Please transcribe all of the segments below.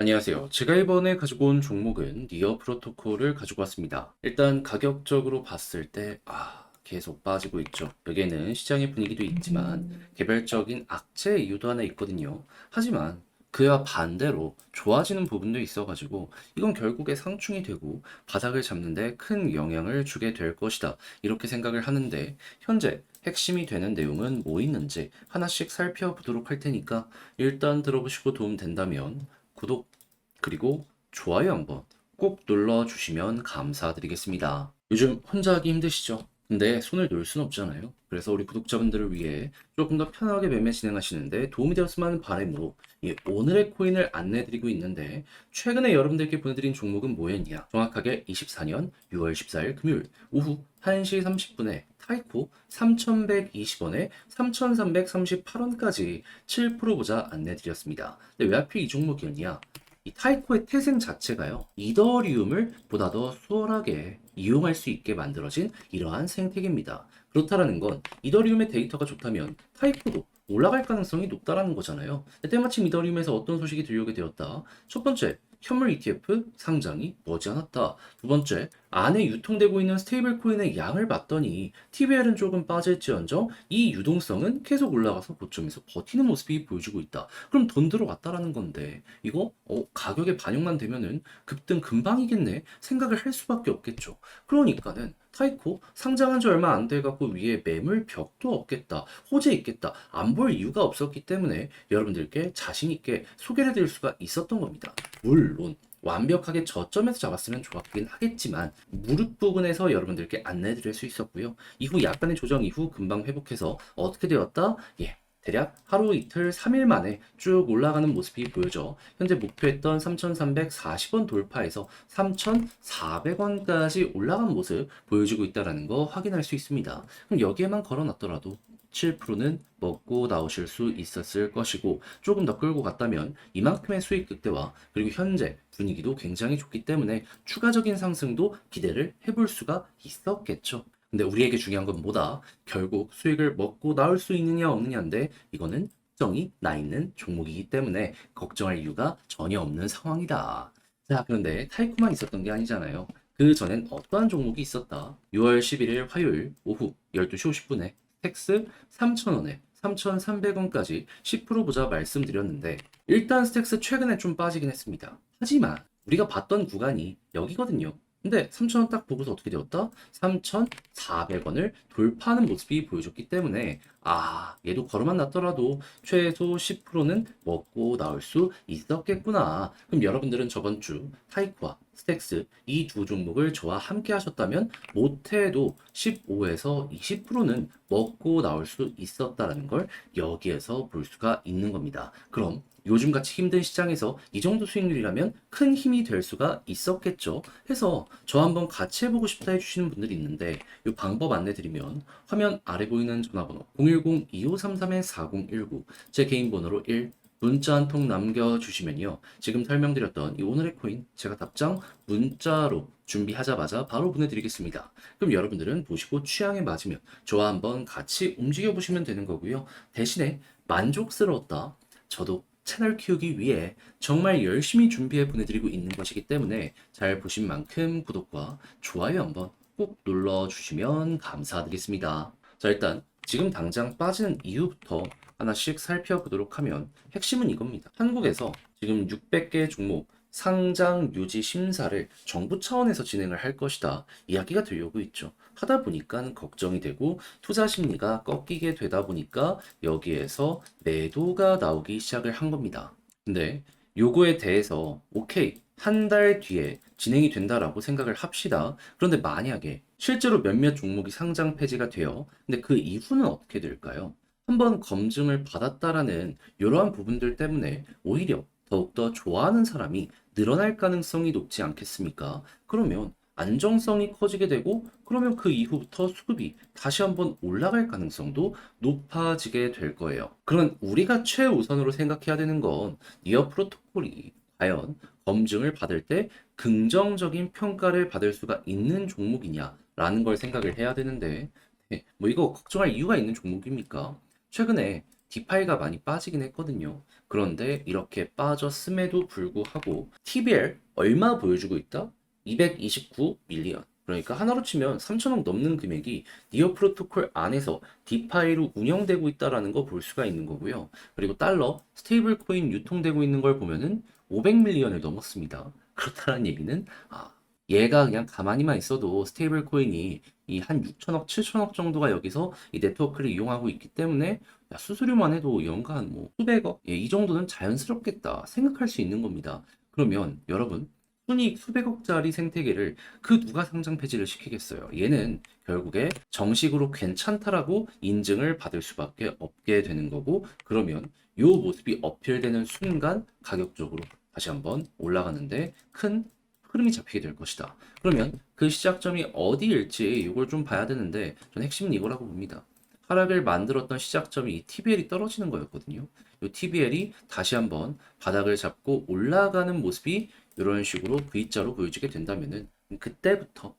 안녕하세요. 제가 이번에 가지고 온 종목은 니어 프로토콜을 가지고 왔습니다. 일단 가격적으로 봤을 때, 계속 빠지고 있죠. 여기에는 시장의 분위기도 있지만 개별적인 악재 이유도 하나 있거든요. 하지만 그와 반대로 좋아지는 부분도 있어가지고 이건 결국에 상충이 되고 바닥을 잡는데 큰 영향을 주게 될 것이다. 이렇게 생각을 하는데 현재 핵심이 되는 내용은 뭐 있는지 하나씩 살펴보도록 할 테니까 일단 들어보시고 도움 된다면 구독 그리고 좋아요 한번 꼭 눌러주시면 감사드리겠습니다. 요즘 혼자 하기 힘드시죠? 근데 손을 놓을 순 없잖아요. 그래서 우리 구독자분들을 위해 조금 더 편하게 매매 진행하시는데 도움이 되었으면 하는 바람으로 이 오늘의 코인을 안내드리고 있는데 최근에 여러분들께 보내드린 종목은 뭐였냐? 정확하게 24년 6월 14일 금요일 오후 1시 30분에 타이코 3,120원에 3,338원까지 7% 보자 안내드렸습니다. 근데 왜 하필 이 종목이었냐? 이 타이코의 태생 자체가요, 이더리움을 보다 더 수월하게 이용할 수 있게 만들어진 이러한 생태계입니다. 그렇다라는 건 이더리움의 데이터가 좋다면 타이코도 올라갈 가능성이 높다라는 거잖아요. 때마침 이더리움에서 어떤 소식이 들려오게 되었다. 첫 번째, 현물 ETF 상장이 머지않았다. 두 번째, 안에 유통되고 있는 스테이블 코인의 양을 봤더니 TVL은 조금 빠질지언정 이 유동성은 계속 올라가서 고점에서 버티는 모습이 보여주고 있다. 그럼 돈 들어왔다라는 건데 이거 가격에 반영만 되면은 급등 금방이겠네 생각을 할 수밖에 없겠죠. 그러니까는 타이코 상장한 지 얼마 안 돼 갖고 위에 매물 벽도 없겠다. 호재 있겠다. 안 볼 이유가 없었기 때문에 여러분들께 자신 있게 소개를 드릴 수가 있었던 겁니다. 물론 완벽하게 저점에서 잡았으면 좋았긴 하겠지만 무릎 부분에서 여러분들께 안내드릴 수 있었고요. 이후 약간의 조정 이후 금방 회복해서 어떻게 되었다? 예. 대략 하루 이틀 3일 만에 쭉 올라가는 모습이 보여져 현재 목표했던 3,340원 돌파해서 3,400원까지 올라간 모습 보여주고 있다는 거 확인할 수 있습니다. 그럼 여기에만 걸어놨더라도 7%는 먹고 나오실 수 있었을 것이고 조금 더 끌고 갔다면 이만큼의 수익 극대화 그리고 현재 분위기도 굉장히 좋기 때문에 추가적인 상승도 기대를 해볼 수가 있었겠죠. 근데 우리에게 중요한 건 뭐다? 결국 수익을 먹고 나올 수 있느냐 없느냐인데 이거는 걱정이 나 있는 종목이기 때문에 걱정할 이유가 전혀 없는 상황이다. 자, 그런데 타이코만 있었던 게 아니잖아요. 그 전엔 어떠한 종목이 있었다? 6월 11일 화요일 오후 12시 50분에 스택스 3,000원에 3,300원까지 10% 보자 말씀드렸는데 일단 스택스 최근에 좀 빠지긴 했습니다. 하지만 우리가 봤던 구간이 여기거든요. 근데 3,000원 딱 보고서 어떻게 되었다? 3,400원을 돌파하는 모습이 보여줬기 때문에 얘도 걸어만 놨더라도 최소 10%는 먹고 나올 수 있었겠구나. 그럼 여러분들은 저번 주 타이코와 스택스 이 두 종목을 저와 함께 하셨다면 못해도 15에서 20%는 먹고 나올 수 있었다라는 걸 여기에서 볼 수가 있는 겁니다. 그럼 요즘같이 힘든 시장에서 이 정도 수익률이라면 큰 힘이 될 수가 있었겠죠. 해서 저 한번 같이 해보고 싶다 해주시는 분들이 있는데 이 방법 안내드리면 화면 아래 보이는 전화번호 010-2533-4019 제 개인 번호로 1 문자 한 통 남겨주시면요. 지금 설명드렸던 이 오늘의 코인 제가 답장 문자로 준비하자마자 바로 보내드리겠습니다. 그럼 여러분들은 보시고 취향에 맞으면 저와 한번 같이 움직여 보시면 되는 거고요. 대신에 만족스러웠다. 저도 채널 키우기 위해 정말 열심히 준비해 보내드리고 있는 것이기 때문에 잘 보신 만큼 구독과 좋아요 한번 꼭 눌러주시면 감사드리겠습니다. 자, 일단 지금 당장 빠지는 이유부터 하나씩 살펴보도록 하면 핵심은 이겁니다. 한국에서 지금 600개 종목 상장 유지 심사를 정부 차원에서 진행을 할 것이다. 이야기가 들려오고 있죠. 하다 보니까 걱정이 되고 투자 심리가 꺾이게 되다 보니까 여기에서 매도가 나오기 시작을 한 겁니다. 근데 요거에 대해서 오케이. 한 달 뒤에 진행이 된다라고 생각을 합시다. 그런데 만약에 실제로 몇몇 종목이 상장 폐지가 돼요. 근데 그 이후는 어떻게 될까요? 한번 검증을 받았다라는 이러한 부분들 때문에 오히려 더욱더 좋아하는 사람이 늘어날 가능성이 높지 않겠습니까? 그러면 안정성이 커지게 되고 그러면 그 이후부터 수급이 다시 한번 올라갈 가능성도 높아지게 될 거예요. 그러면 우리가 최우선으로 생각해야 되는 건 니어 프로토콜이 과연 검증을 받을 때 긍정적인 평가를 받을 수가 있는 종목이냐라는 걸 생각을 해야 되는데 뭐 이거 걱정할 이유가 있는 종목입니까? 최근에 디파이가 많이 빠지긴 했거든요. 그런데 이렇게 빠졌음에도 불구하고 TBL 얼마 보여주고 있다? 229 밀리언. 그러니까 하나로 치면 3천억 넘는 금액이 니어 프로토콜 안에서 디파이로 운영되고 있다라는 거 볼 수가 있는 거고요. 그리고 달러 스테이블 코인 유통되고 있는 걸 보면은 500밀리언을 넘었습니다. 그렇다는 얘기는 얘가 그냥 가만히만 있어도 스테이블 코인이 이 한 6천억, 7천억 정도가 여기서 이 네트워크를 이용하고 있기 때문에 야, 수수료만 해도 연간 뭐 수백억, 이 정도는 자연스럽겠다 생각할 수 있는 겁니다. 그러면 여러분, 순이익 수백억짜리 생태계를 그 누가 상장 폐지를 시키겠어요? 얘는 결국에 정식으로 괜찮다라고 인증을 받을 수밖에 없게 되는 거고, 그러면 요 모습이 어필되는 순간 가격적으로 다시 한번 올라가는데 큰 흐름이 잡히게 될 것이다. 그러면 그 시작점이 어디일지 이걸 좀 봐야 되는데 전 핵심은 이거라고 봅니다. 하락을 만들었던 시작점이 이 TBL이 떨어지는 거였거든요. 이 TBL이 다시 한번 바닥을 잡고 올라가는 모습이 이런 식으로 V자로 보여지게 된다면은 그때부터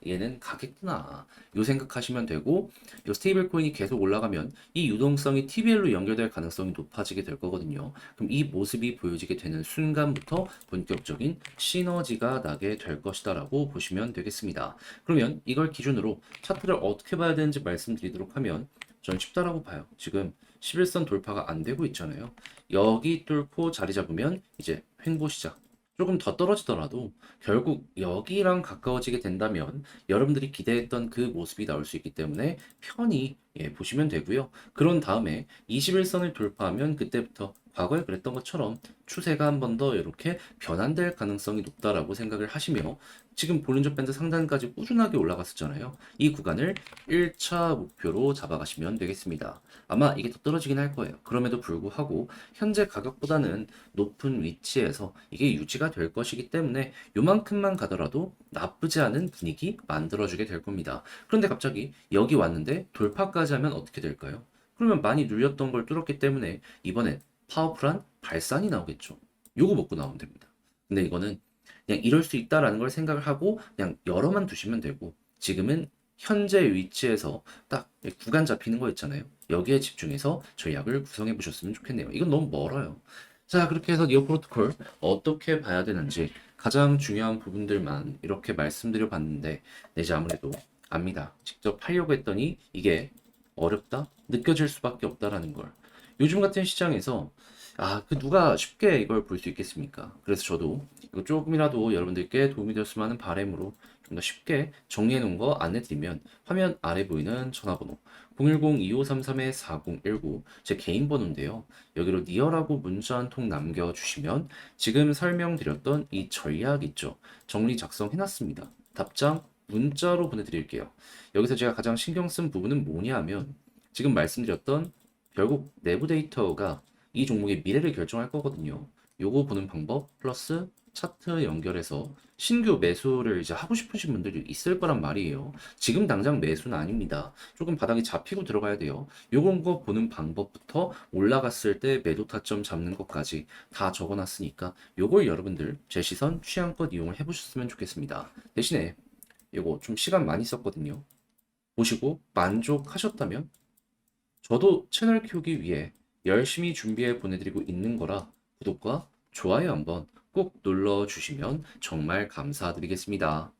얘는 가겠구나 요 생각하시면 되고, 이 스테이블 코인이 계속 올라가면 이 유동성이 TBL로 연결될 가능성이 높아지게 될 거거든요. 그럼 이 모습이 보여지게 되는 순간부터 본격적인 시너지가 나게 될 것이다라고 보시면 되겠습니다. 그러면 이걸 기준으로 차트를 어떻게 봐야 되는지 말씀드리도록 하면 전 쉽다라고 봐요. 지금 11선 돌파가 안 되고 있잖아요. 여기 뚫고 자리 잡으면 이제 횡보 시작. 조금 더 떨어지더라도 결국 여기랑 가까워지게 된다면 여러분들이 기대했던 그 모습이 나올 수 있기 때문에 편히 보시면 되고요. 그런 다음에 21선을 돌파하면 그때부터 과거에 그랬던 것처럼 추세가 한 번 더 이렇게 변환될 가능성이 높다라고 생각을 하시며, 지금 볼린저 밴드 상단까지 꾸준하게 올라갔었잖아요. 이 구간을 1차 목표로 잡아가시면 되겠습니다. 아마 이게 더 떨어지긴 할 거예요. 그럼에도 불구하고 현재 가격보다는 높은 위치에서 이게 유지가 될 것이기 때문에 요만큼만 가더라도 나쁘지 않은 분위기 만들어주게 될 겁니다. 그런데 갑자기 여기 왔는데 돌파까지 하면 어떻게 될까요? 그러면 많이 눌렸던 걸 뚫었기 때문에 이번엔 파워풀한 발산이 나오겠죠. 요거 먹고 나오면 됩니다. 근데 이거는 그냥 이럴 수 있다라는 걸 생각을 하고 그냥 열어만 두시면 되고, 지금은 현재 위치에서 딱 구간 잡히는 거 있잖아요. 여기에 집중해서 전략을 구성해 보셨으면 좋겠네요. 이건 너무 멀어요. 자, 그렇게 해서 니어 프로토콜 어떻게 봐야 되는지 가장 중요한 부분들만 이렇게 말씀드려 봤는데, 내지 아무래도 압니다. 직접 하려고 했더니 이게 어렵다? 느껴질 수밖에 없다라는 걸. 요즘 같은 시장에서 그 누가 쉽게 이걸 볼 수 있겠습니까? 그래서 저도 이거 조금이라도 여러분들께 도움이 되었으면 하는 바람으로 좀 더 쉽게 정리해 놓은 거 안내드리면, 화면 아래 보이는 전화번호 010-2533-4019 제 개인 번호인데요. 여기로 니어라고 문자 한 통 남겨주시면 지금 설명드렸던 이 전략 있죠? 정리 작성해놨습니다. 답장 문자로 보내드릴게요. 여기서 제가 가장 신경 쓴 부분은 뭐냐 하면, 지금 말씀드렸던 결국 내부 데이터가 이 종목의 미래를 결정할 거거든요. 요거 보는 방법 플러스 차트 연결해서 신규 매수를 이제 하고 싶으신 분들이 있을 거란 말이에요. 지금 당장 매수는 아닙니다. 조금 바닥이 잡히고 들어가야 돼요. 요런 거 보는 방법부터 올라갔을 때 매도 타점 잡는 것까지 다 적어놨으니까 요걸 여러분들 제 시선 취향껏 이용을 해보셨으면 좋겠습니다. 대신에 요거 좀 시간 많이 썼거든요. 보시고 만족하셨다면 저도 채널 키우기 위해 열심히 준비해 보내드리고 있는 거라 구독과 좋아요 한번 꼭 눌러주시면 정말 감사드리겠습니다.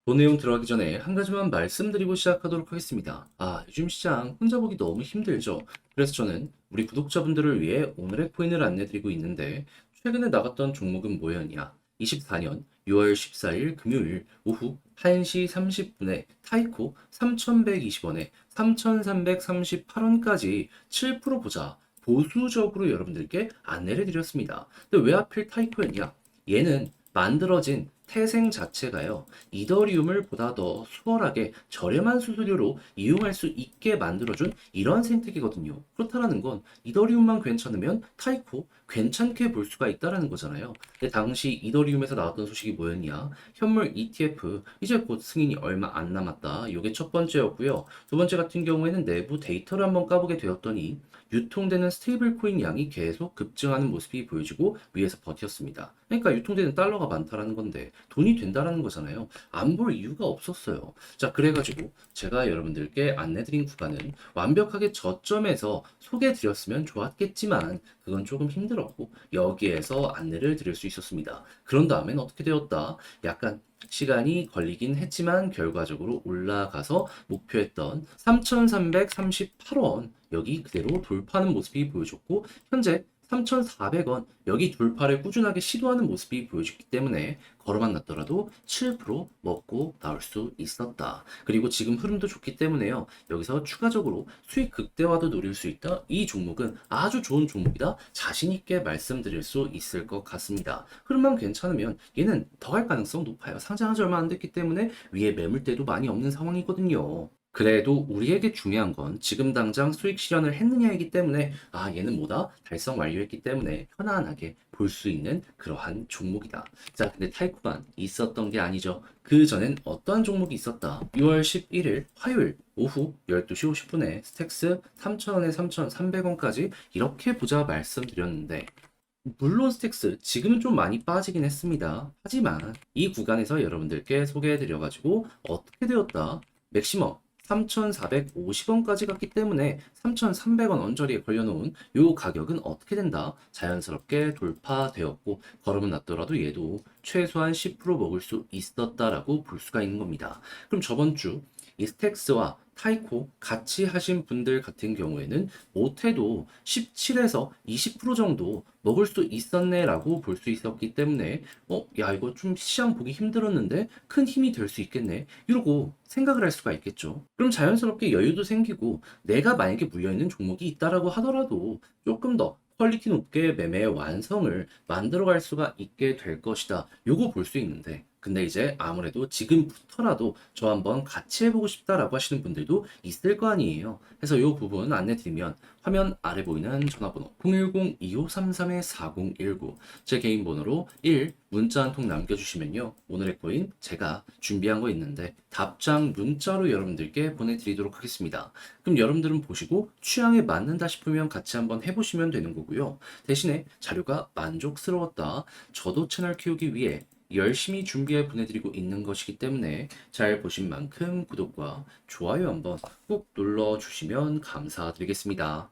본 내용 들어가기 전에 한 가지만 말씀드리고 시작하도록 하겠습니다. 요즘 시장 혼자 보기 너무 힘들죠? 그래서 저는 우리 구독자분들을 위해 오늘의 코인을 안내드리고 있는데, 최근에 나갔던 종목은 뭐였냐? 24년 6월 14일 금요일 오후 1시 30분에 타이코 3,120원에 3,338원까지 7% 보자 보수적으로 여러분들께 안내를 드렸습니다. 근데 왜 하필 타이코였냐? 얘는 만들어진 태생 자체가요, 이더리움을 보다 더 수월하게 저렴한 수수료로 이용할 수 있게 만들어준 이런 생태계거든요. 그렇다라는 건 이더리움만 괜찮으면 타이코 괜찮게 볼 수가 있다라는 거잖아요. 근데 당시 이더리움에서 나왔던 소식이 뭐였냐? 현물 ETF 이제 곧 승인이 얼마 안 남았다. 이게 첫 번째였고요. 두 번째 같은 경우에는 내부 데이터를 한번 까보게 되었더니 유통되는 스테이블 코인 양이 계속 급증하는 모습이 보여지고 위에서 버텼습니다. 그러니까 유통되는 달러가 많다라는 건데 돈이 된다라는 거잖아요. 안 볼 이유가 없었어요. 자, 그래가지고 제가 여러분들께 안내드린 구간은 완벽하게 저점에서 소개해드렸으면 좋았겠지만 그건 조금 힘들었고 여기에서 안내를 드릴 수 있었습니다. 그런 다음엔 어떻게 되었다? 약간 시간이 걸리긴 했지만 결과적으로 올라가서 목표했던 3,338원 여기 그대로 돌파하는 모습이 보여줬고 현재 3,400원 여기 돌파를 꾸준하게 시도하는 모습이 보여줬기 때문에 걸어만 놨더라도 7% 먹고 나올 수 있었다. 그리고 지금 흐름도 좋기 때문에요. 여기서 추가적으로 수익 극대화도 노릴 수 있다. 이 종목은 아주 좋은 종목이다. 자신 있게 말씀드릴 수 있을 것 같습니다. 흐름만 괜찮으면 얘는 더 갈 가능성 높아요. 상장한 지 얼마 안 됐기 때문에 위에 매물대도 많이 없는 상황이거든요. 그래도 우리에게 중요한 건 지금 당장 수익 실현을 했느냐이기 때문에 얘는 뭐다? 달성 완료했기 때문에 편안하게 볼 수 있는 그러한 종목이다. 자, 근데 타이코만 있었던 게 아니죠. 그 전엔 어떠한 종목이 있었다. 6월 11일 화요일 오후 12시 50분에 스택스 3,000원에 3,300원까지 이렇게 보자 말씀드렸는데 물론 스택스 지금은 좀 많이 빠지긴 했습니다. 하지만 이 구간에서 여러분들께 소개해드려가지고 어떻게 되었다? 맥시멈 3,450원까지 갔기 때문에 3,300원 언저리에 걸려놓은 이 가격은 어떻게 된다? 자연스럽게 돌파되었고 걸음은 났더라도 얘도 최소한 10% 먹을 수 있었다라고 볼 수가 있는 겁니다. 그럼 저번 주 이 스택스와 타이코 같이 하신 분들 같은 경우에는 못해도 17에서 20% 정도 먹을 수 있었네라고 볼 수 있었기 때문에 야 이거 좀 시장 보기 힘들었는데 큰 힘이 될 수 있겠네 이러고 생각을 할 수가 있겠죠. 그럼 자연스럽게 여유도 생기고 내가 만약에 물려있는 종목이 있다라고 하더라도 조금 더 퀄리티 높게 매매의 완성을 만들어갈 수가 있게 될 것이다. 요거 볼 수 있는데 근데 이제 아무래도 지금부터라도 저 한번 같이 해보고 싶다라고 하시는 분들도 있을 거 아니에요. 그래서 이 부분 안내 드리면 화면 아래 보이는 전화번호 010-2533-4019 제 개인 번호로 1 문자 한 통 남겨주시면요. 오늘의 코인 제가 준비한 거 있는데 답장 문자로 여러분들께 보내드리도록 하겠습니다. 그럼 여러분들은 보시고 취향에 맞는다 싶으면 같이 한번 해보시면 되는 거고요. 대신에 자료가 만족스러웠다. 저도 채널 키우기 위해 열심히 준비해 보내드리고 있는 것이기 때문에 잘 보신 만큼 구독과 좋아요 한번 꼭 눌러주시면 감사드리겠습니다.